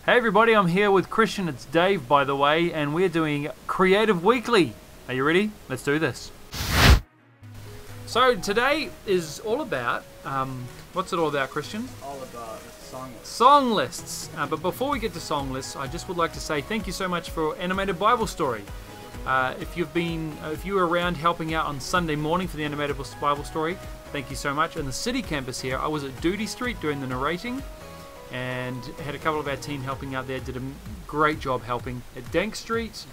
Hey everybody, I'm here with Christian. It's Dave, by the way, and we're doing Creative Weekly. Are you ready? Let's do this. So today is all about, what's it all about, Christian? All about song lists. Song lists. But before we get to song lists, I just would like to say thank you so much for Animated Bible Story. If you were around helping out on Sunday morning for the Animated Bible Story, thank you so much. On the city campus here, I was at Duty Street doing the narrating, and had a couple of our team helping out there. Did a great job helping at Dank Street.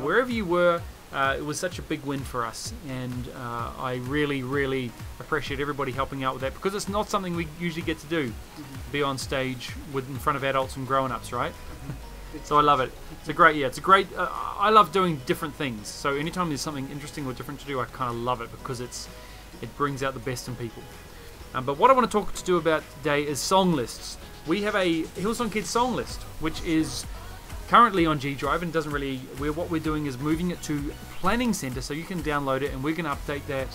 Wherever you were, it was such a big win for us, and I really appreciate everybody helping out with that, because it's not something we usually get to do, be on stage in front of adults and grown-ups, right? So I love it. It's a great, I love doing different things, so anytime there's something interesting or different to do, I kind of love it, because it brings out the best in people. But what I want to talk to do about today is song lists. We have a Hillsong Kids song list, which is currently on G Drive, and doesn't really. What we're doing is moving it to Planning Center, so you can download it, and we're going to update that.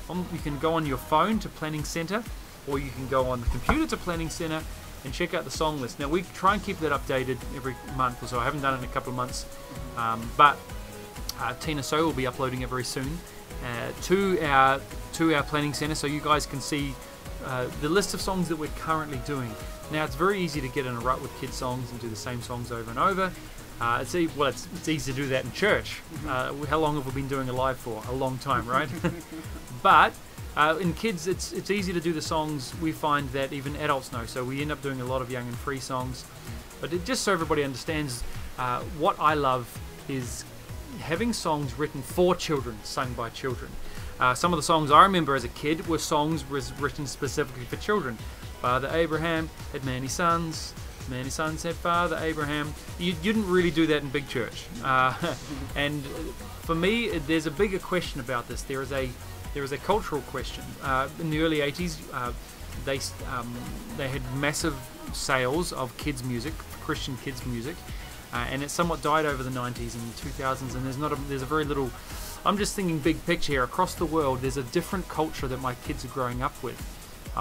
You can go on your phone to Planning Center, or you can go on the computer to Planning Center and check out the song list. Now we try and keep that updated every month or so. I haven't done it in a couple of months, but Tina So will be uploading it very soon to our Planning Center, so you guys can see the list of songs that we're currently doing. Now it's very easy to get in a rut with kids songs and do the same songs over and over. It's easy to do that in church. How long have we been doing a live for? A long time, right? But in kids, it's easy to do the songs we find that even adults know. So we end up doing a lot of young and free songs. But just so everybody understands, what I love is having songs written for children, sung by children. Some of the songs I remember as a kid were songs written specifically for children. Father Abraham had many sons had Father Abraham. You didn't really do that in big church. And for me, there's a bigger question about this. There is a cultural question. In the early 80s, they had massive sales of kids music, Christian kids music, and it somewhat died over the 90s and 2000s, and there's a very little. I'm just thinking big picture here. Across the world, there's a different culture that my kids are growing up with.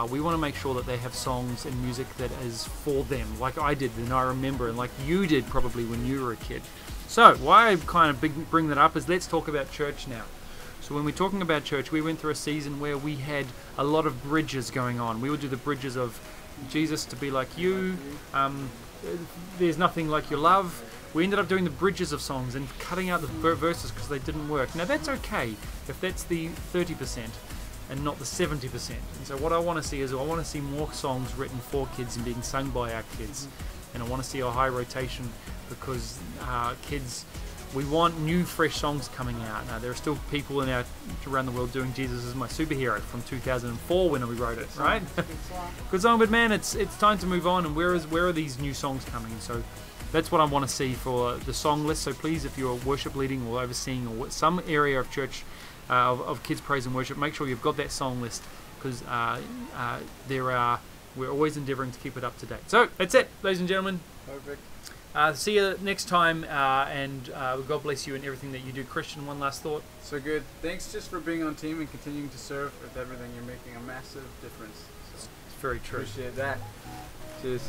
We want to make sure that they have songs and music that is for them, like I did and I remember, and like you did probably when you were a kid. So why I kind of bring that up is let's talk about church now. So when we're talking about church, we went through a season where we had a lot of bridges going on. We would do the bridges of Jesus to be like you, there's nothing like your love. We ended up doing the bridges of songs and cutting out the verses because they didn't work. Now that's okay if that's the 30% and not the 70%. And so what I want to see is I want to see more songs written for kids and being sung by our kids. And I want to see a high rotation, because kids, we want new fresh songs coming out. Now there are still people around the world doing Jesus Is My Superhero from 2004 when we wrote it, right? Good song, but man, it's time to move on, and where are these new songs coming? So that's what I want to see for the song list. So please, if you're worship leading or overseeing or some area of church of kids praise and worship, make sure you've got that song list, because we're always endeavoring to keep it up to date. So that's it, ladies and gentlemen. Perfect. See you next time, and God bless you and everything that you do. Christian, one last thought. So good. Thanks just for being on team and continuing to serve with everything. You're making a massive difference. So It's very true. appreciate that. Cheers.